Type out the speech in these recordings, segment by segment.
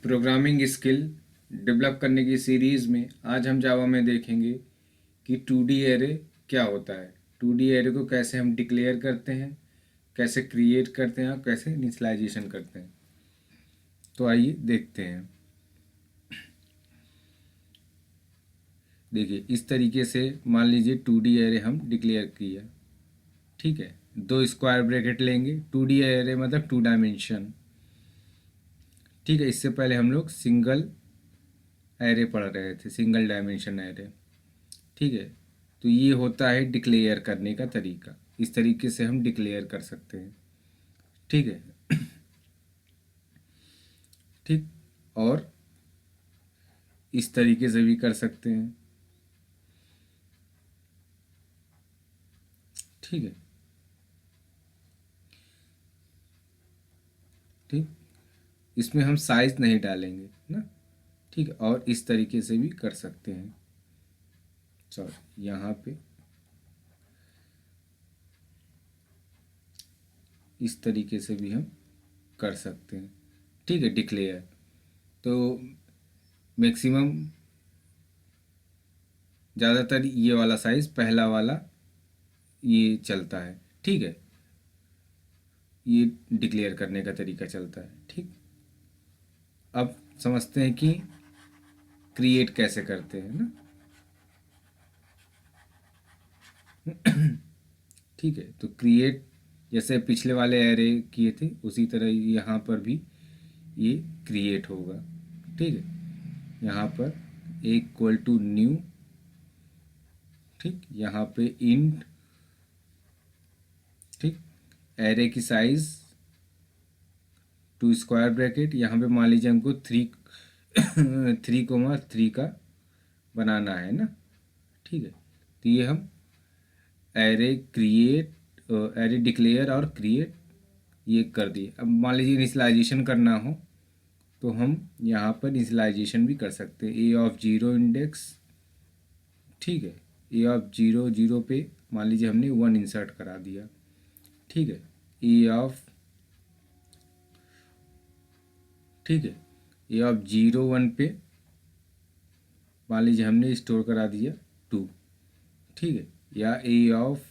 Programming skill develop करने की series में आज हम जावा में देखेंगे कि 2D एरे क्या होता है। 2D एरे को कैसे हम डिक्लेयर करते हैं, कैसे क्रिएट करते हैं और कैसे इनिशियलाइजेशन करते हैं। तो आइए देखते हैं। देखिए, इस तरीके से मान लीजिए 2D एरे हम डिक्लेयर किया। ठीक है, 2 स्क्वायर ब्रैकेट लेंगे। 2D एरे मतलब 2 डायमेंशन। ठीक है, इससे पहले हम लोग सिंगल एरे पढ़ रहे थे, सिंगल डायमेंशन एरे। ठीक है, तो ये होता है डिक्लेयर करने का तरीका। इस तरीके से हम डिक्लेयर कर सकते हैं। ठीक है। ठीक, और इस तरीके से भी कर सकते हैं। ठीक है। ठीक, इसमें हम साइज नहीं डालेंगे ना। ठीक है, और इस तरीके से भी कर सकते हैं। सॉरी, यहाँ पे इस तरीके से भी हम कर सकते हैं। ठीक है, डिक्लेयर तो मैक्सिमम ज़्यादातर ये वाला साइज, पहला वाला ये चलता है। ठीक है, ये डिक्लेयर करने का तरीका चलता है। ठीक, अब समझते हैं कि क्रिएट कैसे करते हैं ना। ठीक है, तो क्रिएट जैसे पिछले वाले एरे किए थे उसी तरह यहाँ पर भी ये क्रिएट होगा। ठीक है, यहाँ पर इक्वल टू न्यू। ठीक, यहाँ पे इंट। ठीक, एरे की साइज 2 स्क्वायर ब्रैकेट, यहाँ पे मान लीजिए हमको 3 का बनाना है ना। ठीक है, तो ये हम एरे क्रिएट, एरे डिक्लेयर और क्रिएट ये कर दिए। अब मान लीजिए इनिशियलाइजेशन करना हो तो हम यहाँ पर इनिशियलाइजेशन भी कर सकते हैं। ए ऑफ 0 इंडेक्स। ठीक है, ए ऑफ 0 0 पे मान लीजिए हमने 1 इंसर्ट करा दिया। ठीक है, ए ऑफ, ठीक है, ए ऑफ 0 1 पे मान लीजिए हमने स्टोर करा दिया 2। ठीक है, या ए ऑफ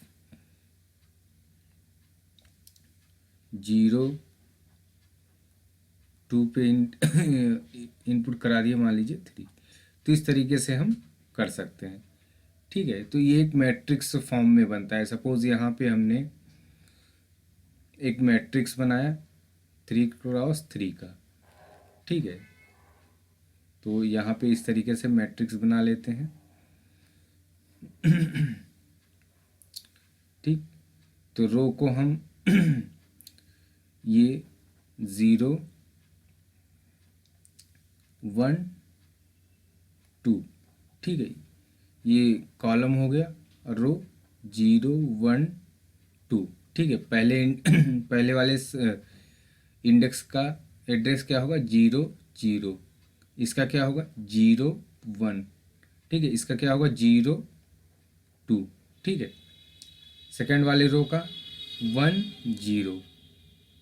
0 2 पे इनपुट करा दिया मान लीजिए 3। तो इस तरीके से हम कर सकते हैं। ठीक है, तो ये एक मैट्रिक्स फॉर्म में बनता है। सपोज यहाँ पे हमने एक मैट्रिक्स बनाया 3x3 का। ठीक है, तो यहाँ पे इस तरीके से मैट्रिक्स बना लेते हैं। ठीक, तो रो को हम ये 0 1 2। ठीक है, ये कॉलम हो गया और रो 0 1 2। ठीक है, पहले पहले वाले इंडेक्स का एड्रेस क्या होगा 0 0। इसका क्या होगा 0 1। ठीक है, इसका क्या होगा 0 2। ठीक है, सेकेंड वाले रो का 1 0।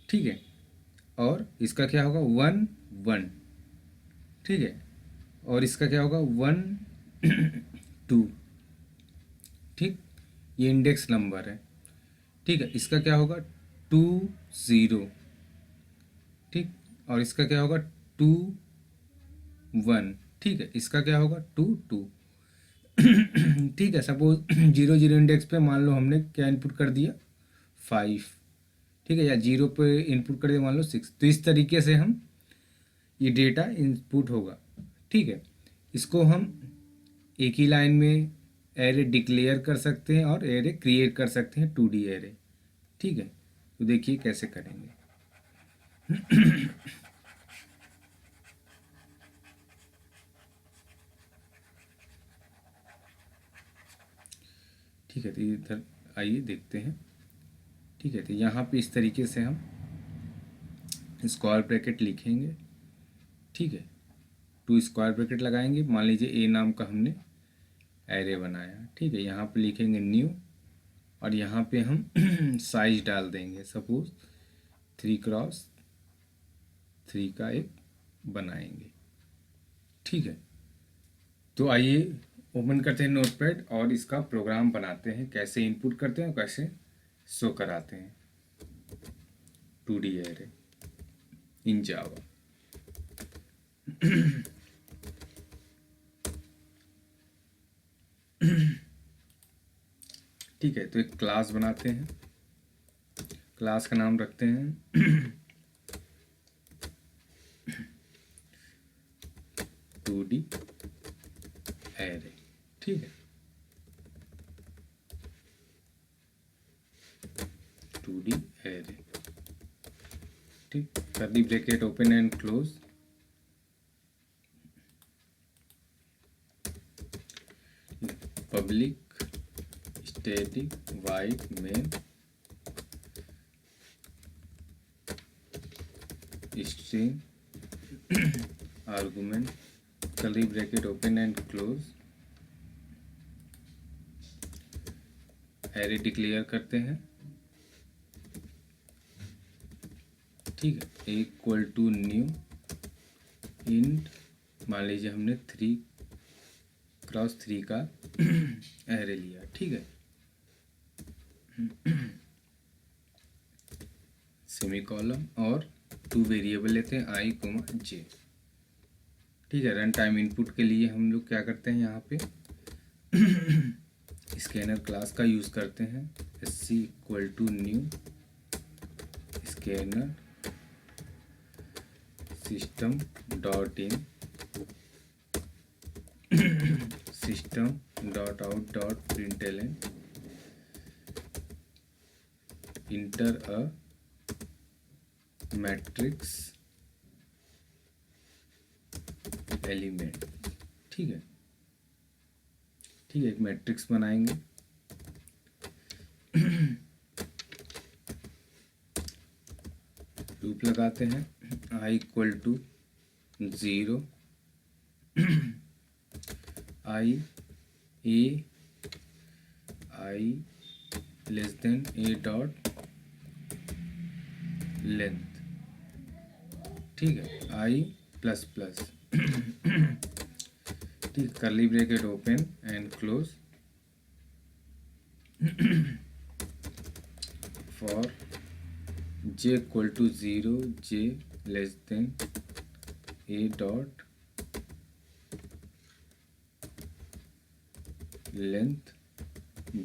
ठीक है, और इसका क्या होगा 1 1। ठीक है, और इसका क्या होगा 1 2। ठीक, ये इंडेक्स नंबर है। ठीक है, इसका क्या होगा 2 0। ठीक, और इसका क्या होगा 2 1। ठीक है, इसका क्या होगा 2 2। ठीक है, सपोज 0 0 इंडेक्स पे मान लो हमने क्या इनपुट कर दिया 5। ठीक है, या 0 पे इनपुट कर दिया मान लो 6। तो इस तरीके से हम ये डेटा इनपुट होगा। ठीक है, इसको हम एक ही लाइन में एरे डिक्लेयर कर सकते हैं और एरे क्रिएट कर सकते हैं 2D एरे। ठीक है, तो देखिए कैसे करेंगे। ठीक है, तो इधर आइए देखते हैं। ठीक है, तो यहाँ पे इस तरीके से हम स्क्वायर ब्रैकेट लिखेंगे। ठीक है, 2 स्क्वायर ब्रैकेट लगाएंगे। मान लीजिए ए नाम का हमने एरे बनाया। ठीक है, यहाँ पे लिखेंगे न्यू और यहाँ पे हम साइज डाल देंगे। सपोज 3x3 का एक बनाएंगे। ठीक है, तो आइए ओपन करते हैं नोटपैड और इसका प्रोग्राम बनाते हैं, कैसे इनपुट करते हैं और कैसे शो कराते हैं। 2D एरे इन जावा। ठीक है, तो एक क्लास बनाते हैं। क्लास का नाम रखते हैं 2D एरे। ठीक है, 2D एरे। ठीक, curly bracket open and close. Public static wide main string argument curly bracket open and close. Array declare करते हैं। ठीक है, इक्वल टू न्यू इंट, मान लीजिए हमने 3x3 का एरे लिया। ठीक है, सेमी कॉलम और 2 वेरिएबल लेते हैं i, j। ठीक है, रन टाइम इनपुट के लिए हम लोग क्या करते हैं, यहाँ पे स्कैनर क्लास का यूज़ करते हैं। sc equal to new scanner system dot in system dot out dot println enter a matrix element. ठीक है, ठीक है, एक मैट्रिक्स बनाएंगे। लूप लगाते हैं i equal to 0 i less than a dot length. ठीक है, i प्लस प्लस। ठीक, curly bracket open and close for j equal to 0 j less than a dot length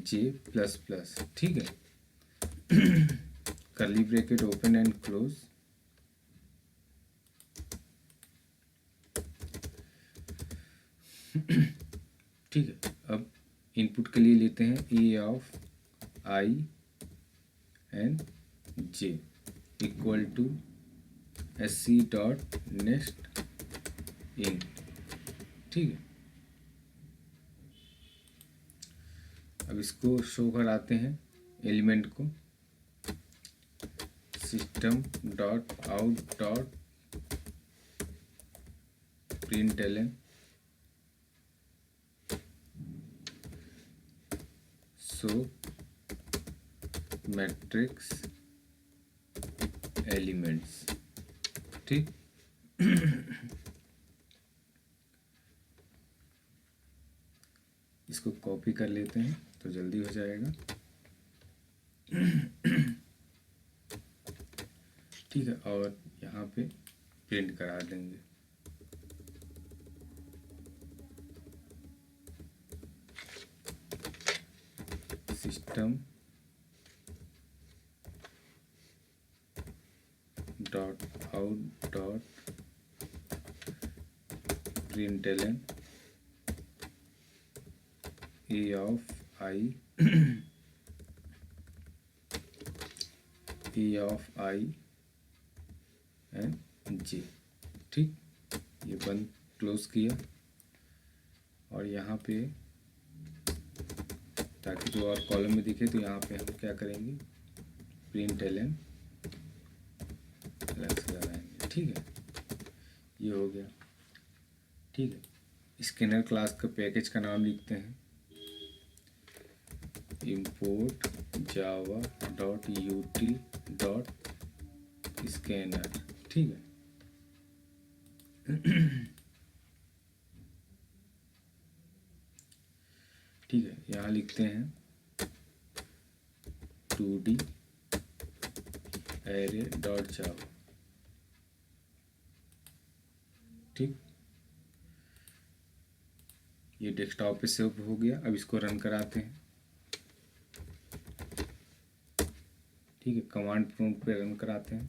j plus plus. ठीक है, curly bracket open and close ठीक है, अब input के लिए लेते हैं a of i and j equal to sc dot next in. ठीक है, अब इसको शो कराते हैं एलिमेंट को। System dot out dot println so matrix elements. ठीक, इसको कॉपी कर लेते हैं तो जल्दी हो जाएगा। ठीक है, और यहाँ पे प्रिंट करा देंगे। System dot out dot println a of i and j। ठीक, ये बंद क्लोज किया और यहाँ पे ताकि जो और कॉलम में दिखे तो यहाँ पे हम क्या करेंगे, प्रिंटलन प्लस लगाएंगे। ठीक है, ये हो गया। ठीक है, स्कैनर क्लास का पैकेज का नाम लिखते हैं import java dot util dot scanner. ठीक है, ठीक है, यहाँ लिखते हैं 2D एरे डॉट जावा। ठीक, ये डेस्कटॉप पे सेव हो गया। अब इसको रन कराते हैं। ठीक है, कमांड प्रॉम्प्ट पे रन कराते हैं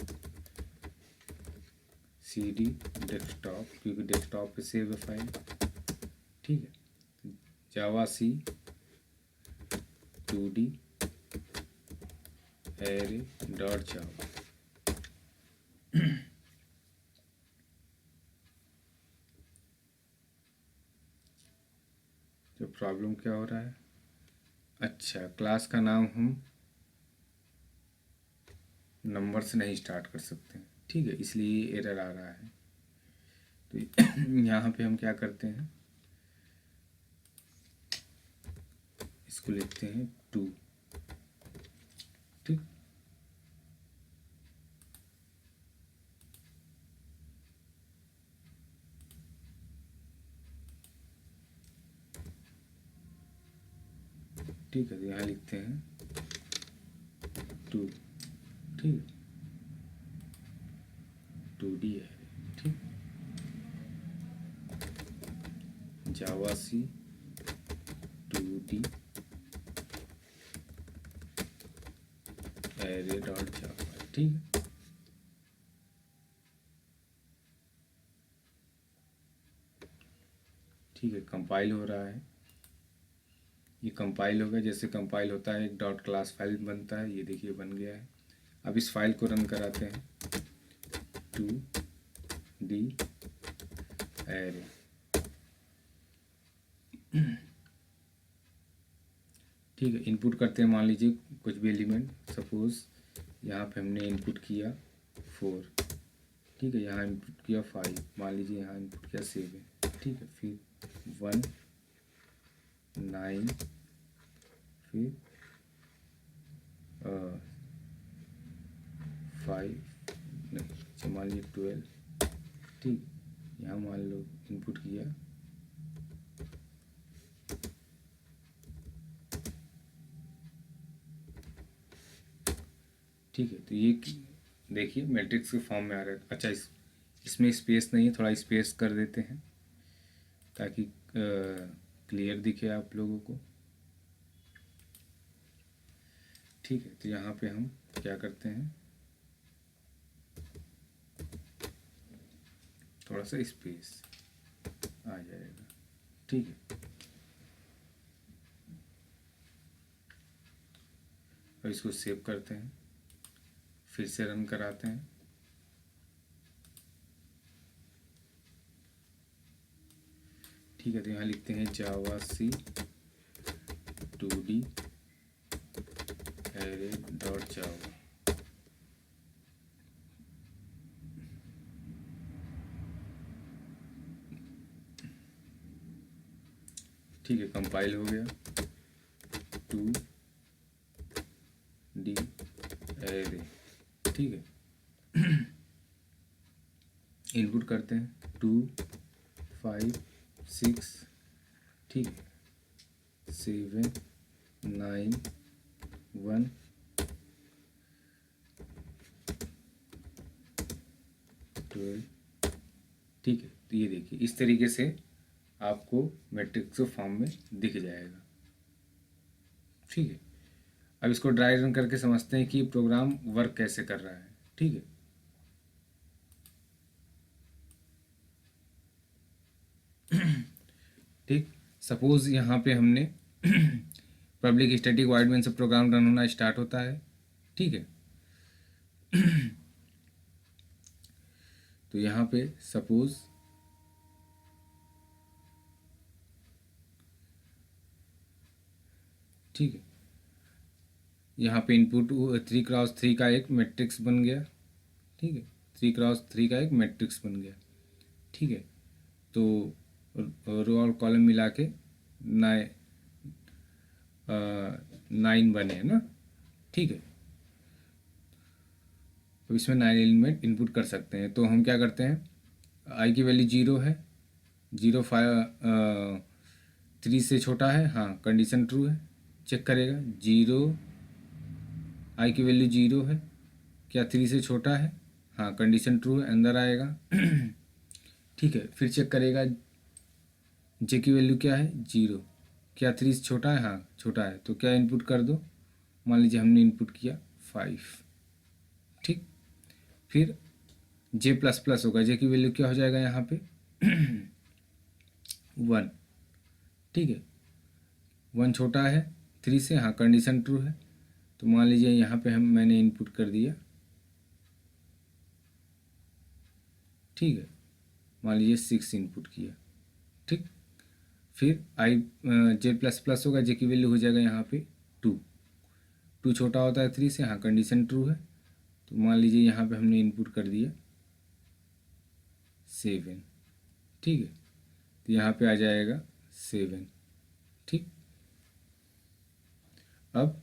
cd डेस्कटॉप, क्योंकि डेस्कटॉप पे सेव है फाइल। ठीक है, जावा सी 2D एरे डॉट जावा। तो प्रॉब्लम क्या हो रहा है? अच्छा, क्लास का नाम हम नंबर से नहीं स्टार्ट कर सकते। ठीक है, इसलिए एरर आ रहा है। तो यहाँ पे हम क्या करते हैं, इसको लिखते हैं 2। ठीक, ठीक है, तो यहाँ लिखते हैं 2। ठीक है, 2D है। ठीक, जावा सी 2D एरे डॉट जावा। ठीक है, ठीक है, कंपाइल हो रहा है। ये कंपाइल हो गया। जैसे कंपाइल होता है एक डॉट क्लास फाइल बनता है, ये देखिए बन गया है। अब इस फाइल को रन कराते हैं 2D एरे। ठीक है, इनपुट करते हैं। मान लीजिए कुछ भी एलिमेंट, सपोज यहाँ पे हमने इनपुट किया 4। ठीक है, यहाँ इनपुट किया 5, मान लीजिए यहाँ इनपुट किया 7। ठीक है, फिर 1 9, फिर 5 नहीं, अच्छा मान लीजिए 12। ठीक, यहाँ मान लो इनपुट किया ठीक है, तो ये देखिए मैट्रिक्स के फॉर्म में आ रहा है। अच्छा, इसमें स्पेस नहीं है, थोड़ा स्पेस कर देते हैं ताकि क्लियर दिखे आप लोगों को। ठीक है, तो यहाँ पे हम क्या करते हैं, थोड़ा सा स्पेस आ जाएगा। ठीक है, और इसको सेव करते हैं, फिर से रन कराते हैं। ठीक है, तो यहाँ लिखते हैं जावा सी 2D एरे डॉट जावा। ठीक है, कंपाइल हो गया 2D एरे। ठीक है, इनपुट करते हैं 2 5 6। ठीक है, 7 9 1 12। ठीक है, तो ये देखिए इस तरीके से आपको मैट्रिक्स फॉर्म में दिख जाएगा। ठीक है, अब इसको ड्राई रन करके समझते हैं कि प्रोग्राम वर्क कैसे कर रहा है। ठीक है, ठीक, सपोज यहाँ पे हमने पब्लिक स्टैटिक वाइड मेन से प्रोग्राम रन होना स्टार्ट होता है। ठीक है, तो यहाँ पे सपोज ठीक है, यहाँ पे इनपुट 3x3 का एक मैट्रिक्स बन गया। ठीक है, 3x3 का एक मैट्रिक्स बन गया। ठीक है, तो रो और कॉलम मिला के 9 बने हैं ना। ठीक है, तो इसमें 9 एलिमेंट इनपुट कर सकते हैं। तो हम क्या करते हैं, आई की वैल्यू 0 है, 3 से छोटा है, हाँ कंडीशन ट्रू है। चेक करेगा 0, आई की वैल्यू 0 है, क्या 3 से छोटा है, हाँ कंडीशन ट्रू है, अंदर आएगा। ठीक है, फिर चेक करेगा जे की वैल्यू क्या है 0, क्या 3 से छोटा है, हाँ छोटा है, तो क्या इनपुट कर दो, मान लीजिए हमने इनपुट किया 5। ठीक, फिर जे प्लस प्लस होगा, जे की वैल्यू क्या हो जाएगा यहाँ पे 1। ठीक है, 1 छोटा है 3 से, हाँ कंडीशन ट्रू है, तो मान लीजिए यहाँ पे मैंने इनपुट कर दिया। ठीक है, मान लीजिए 6 इनपुट किया। ठीक, फिर आई जे प्लस प्लस होगा, जे की वैल्यू हो जाएगा यहाँ पे 2। 2 छोटा होता है 3 से, हाँ कंडीशन ट्रू है, तो मान लीजिए यहाँ पे हमने इनपुट कर दिया 7। ठीक है, तो यहाँ पे आ जाएगा 7। ठीक, अब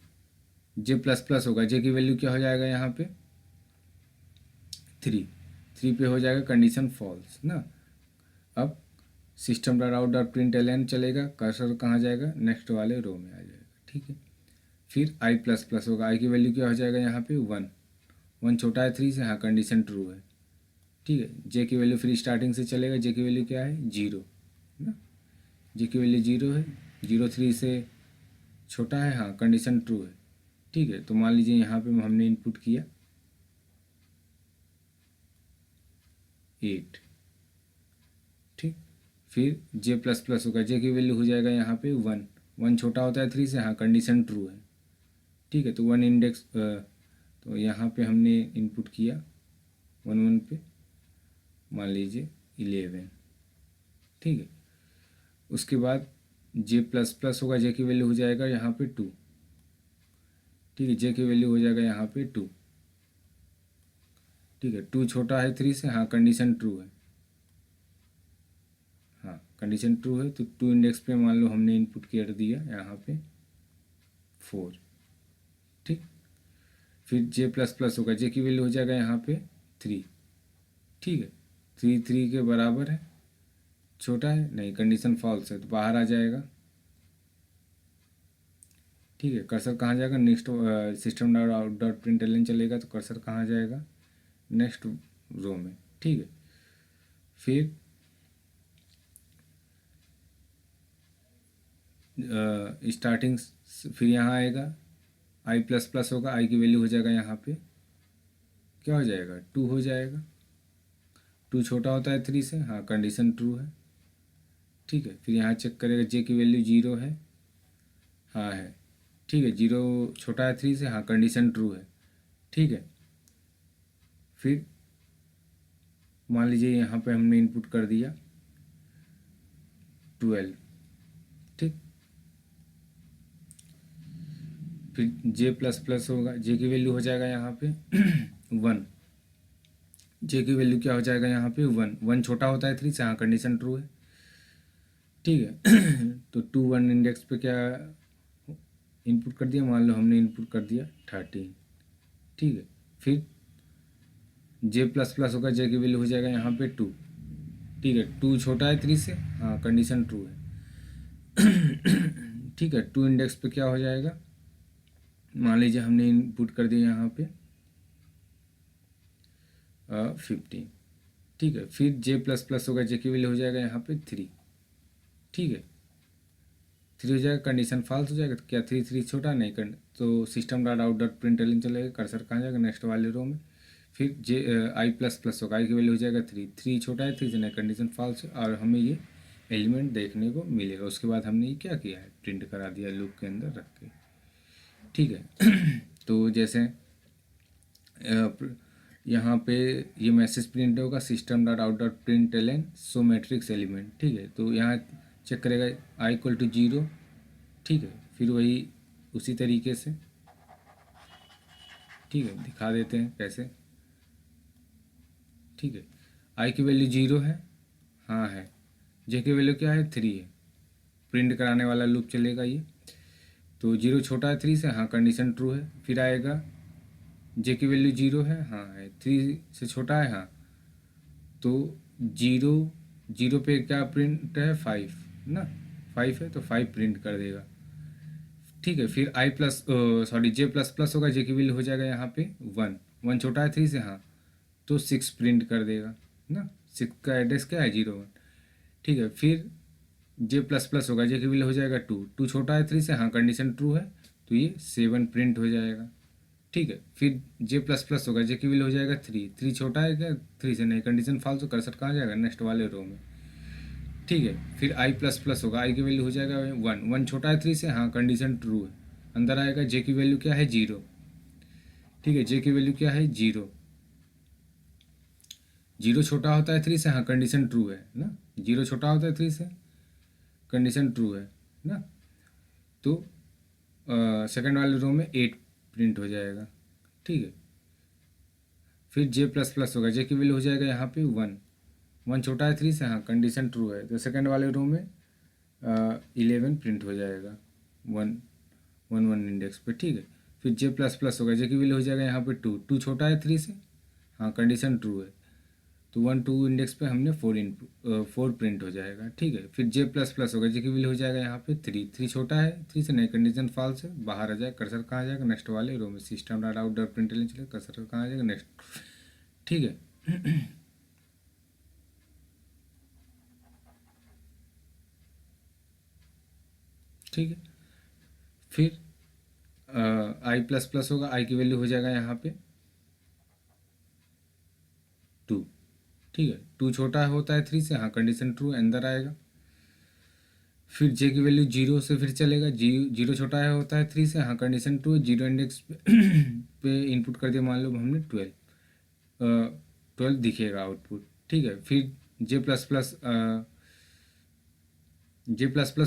जे प्लस प्लस होगा, जे की वैल्यू क्या हो जाएगा यहाँ पे 3। 3 पे हो जाएगा कंडीशन फॉल्स ना। अब system dot out dot print L चलेगा, कर्सर कहाँ जाएगा, नेक्स्ट वाले रो में आ जाएगा। ठीक है, फिर आई प्लस प्लस होगा, आई की वैल्यू क्या हो जाएगा यहाँ पे 1। 1 छोटा है 3 से, हाँ कंडीशन ट्रू है। ठीक है, जे की वैल्यू फिर स्टार्टिंग से चलेगा, जे की वैल्यू क्या है 0 ना, जे की वैल्यू 0 है, 0 3 से छोटा है, हाँ कंडीशन ट्रू है। ठीक है, तो मान लीजिए यहाँ पे हमने इनपुट किया 8। ठीक, फिर जे प्लस प्लस होगा, जे की वैल्यू हो जाएगा यहाँ पे 1। 1 छोटा होता है 3 से, हाँ कंडीशन ट्रू है। ठीक है, तो 1 इंडेक्स, तो यहाँ पे हमने इनपुट किया 1 1 पे, मान लीजिए 11। ठीक है, उसके बाद जे प्लस प्लस होगा, जे की वैल्यू हो जाएगा यहाँ पे 2। ठीक है, जे की वैल्यू हो जाएगा यहाँ पे 2। ठीक है, 2 छोटा है 3 से, हाँ कंडीशन ट्रू है, हाँ कंडीशन ट्रू है, तो 2 इंडेक्स पे मान लो हमने इनपुट कर दिया यहाँ पे 4। ठीक, फिर जे प्लस प्लस होगा, जे की वैल्यू हो जाएगा यहाँ पे 3। ठीक है, 3 3 के बराबर है, छोटा है नहीं, कंडीशन फॉल्स है, तो बाहर आ जाएगा। ठीक है, कर्सर कहाँ जाएगा, next system dot out dot print L चलेगा, तो कर्सर कहाँ जाएगा, नेक्स्ट रो में। ठीक है, फिर स्टार्टिंग, फिर यहाँ आएगा आई प्लस प्लस होगा, आई की वैल्यू हो जाएगा यहाँ पे क्या हो जाएगा 2 हो जाएगा। 2 छोटा होता है 3 से, हाँ कंडीशन ट्रू है। ठीक है, फिर यहाँ चेक करेगा जे की वैल्यू 0 है, हाँ है। ठीक है, 0 छोटा है 3 से, हाँ कंडीशन ट्रू है। ठीक है, फिर मान लीजिए यहाँ पे हमने इनपुट कर दिया 12। ठीक, फिर जे प्लस प्लस होगा, जे की वैल्यू हो जाएगा यहाँ पे 1। जे की वैल्यू क्या हो जाएगा यहाँ पे 1। 1 छोटा होता है 3 से, हाँ कंडीशन ट्रू है। ठीक है, तो 2 1 इंडेक्स पे क्या इनपुट कर दिया, मान लो हमने इनपुट कर दिया 13। ठीक है, फिर जे प्लस प्लस होगा, जे की वैल्यू हो जाएगा यहाँ पे 2। ठीक है, 2 छोटा है 3 से, हाँ कंडीशन ट्रू है। ठीक है, 2 इंडेक्स पे क्या हो जाएगा, मान लीजिए हमने इनपुट कर दिया यहाँ पे 15। ठीक है, फिर जे प्लस प्लस होगा, जे की वैल्यू हो जाएगा यहाँ पे 3। ठीक है, 3 हो जाएगा, कंडीशन फॉल्स हो जाएगा, तो क्या 3 3 छोटा नहीं कर, तो system dot out dot print L चलेगा, कर्सर कहाँ जाएगा, नेक्स्ट वाले रो में। फिर जे आई प्लस प्लस होगा, आई की वैल्यू हो जाएगा 3। 3 छोटा है 3 से नहीं, कंडीशन फॉल्स है, और हमें ये एलिमेंट देखने को मिलेगा। उसके बाद हमने ये क्या किया है, प्रिंट करा दिया लूप के अंदर रख के। ठीक है, तो जैसे यहाँ पे ये मैसेज प्रिंट होगा, system dot out dot print L so matrix element. ठीक है, तो यहाँ चेक करेगा आई इक्वल टू 0। ठीक है, फिर वही उसी तरीके से, ठीक है दिखा देते हैं कैसे। ठीक है, आई की वैल्यू 0 है, हाँ है। जे की वैल्यू क्या है 3 है, प्रिंट कराने वाला लूप चलेगा ये। तो 0 छोटा है 3 से, हाँ कंडीशन ट्रू है। फिर आएगा जे की वैल्यू 0 है, हाँ है। 3 से छोटा है, हाँ, तो जीरो जीरो पे क्या प्रिंट है, 5 ना, 5 है तो 5 प्रिंट कर देगा। ठीक है, फिर आई प्लस सॉरी जे प्लस प्लस होगा, जे की वैल्यू हो जाएगा यहाँ पे 1, 1 छोटा है 3 से, हाँ, तो 6 प्रिंट कर देगा ना। 6 का एड्रेस क्या है, 0 1। ठीक है, फिर जे प्लस प्लस होगा, जे की वैल्यू हो जाएगा 2, 2 छोटा है 3 से, हाँ, कंडीशन ट्रू है, तो ये 7 प्रिंट हो जाएगा। ठीक है, फिर जे प्लस प्लस होगा, जे की वैल्यू हो जाएगा 3, 3 छोटा है क्या 3 से, नहीं, कंडीशन फॉल्स, तो कर्सर कहाँ जाएगा, नेक्स्ट वाले रो में। ठीक है, फिर आई प्लस प्लस होगा, आई की वैल्यू हो जाएगा 1, 1 छोटा है 3 से, हाँ, कंडीशन ट्रू है, अंदर आएगा। जे की वैल्यू क्या है, 0। ठीक है, जे की वैल्यू क्या है, 0, 0 छोटा होता है 3 से, हाँ, कंडीशन ट्रू है ना, 0 छोटा होता है 3 से, कंडीशन ट्रू है ना, तो सेकंड वाले रो में 8 प्रिंट हो जाएगा। ठीक है, फिर जे प्लस प्लस होगा, जे की वैल्यू हो जाएगा यहाँ पे 1, 1 छोटा है 3 से, हाँ, कंडीशन ट्रू है, तो सेकंड वाले रो में 11 प्रिंट हो जाएगा, 1 1 1 इंडेक्स पे। ठीक है, फिर जे प्लस प्लस होगा, जे की वैल्यू हो जाएगा यहाँ पे 2, 2 छोटा है 3 से, हाँ, कंडीशन ट्रू है, तो 1 2 इंडेक्स पे हमने 4 प्रिंट हो जाएगा। ठीक है, फिर जे प्लस प्लस होगा, जे की वैल्यू हो जाएगा यहाँ पे 3, 3 छोटा है 3 से, नहीं, कंडीशन फॉल्स है, बाहर आ जाएगा, कर्सर कहाँ आ जाएगा, नेक्स्ट वाले रो में, system dot out dot print चले, कर्सर कहाँ आ जाएगा, नेक्स्ट। ठीक है। ठीक है, फिर आई प्लस प्लस होगा, आई की वैल्यू हो जाएगा यहाँ पे 2। ठीक है, 2 छोटा होता है 3 से, हाँ, कंडीशन ट्रू, अंदर आएगा। फिर जे की वैल्यू 0 से फिर चलेगा, 0 छोटा है होता है 3 से, हाँ, कंडीशन ट्रू है, 0 इंडेक्स पे पे इनपुट कर दिया, मान लो हमने 12, 12 दिखेगा आउटपुट। ठीक है, फिर जे प्लस प्लस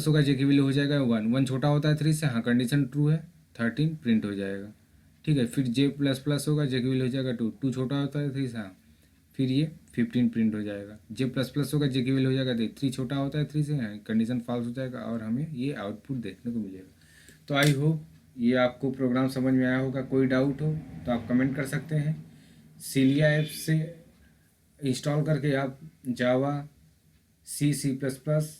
होगा, जे की वैल्यू हो जाएगा 1, 1 छोटा होता है 3 से, हाँ, कंडीशन ट्रू है, 13 प्रिंट हो जाएगा। ठीक है, फिर जे प्लस प्लस होगा, जे की वैल्यू हो जाएगा 2, 2 छोटा होता है 3 से, हाँ, फिर ये 15 प्रिंट हो जाएगा। जे प्लस प्लस होगा, जे की वैल्यू हो जाएगा 3 छोटा होता है 3 से, हाँ, कंडीशन फॉल्स हो जाएगा, और हमें ये आउटपुट देखने को मिलेगा। तो आई होप ये आपको प्रोग्राम समझ में आया होगा। कोई डाउट हो तो आप कमेंट कर सकते हैं। सीलिया ऐप से इंस्टॉल करके आप जावा, सी प्लस प्लस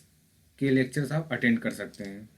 के लेक्चर्स आप अटेंड कर सकते हैं।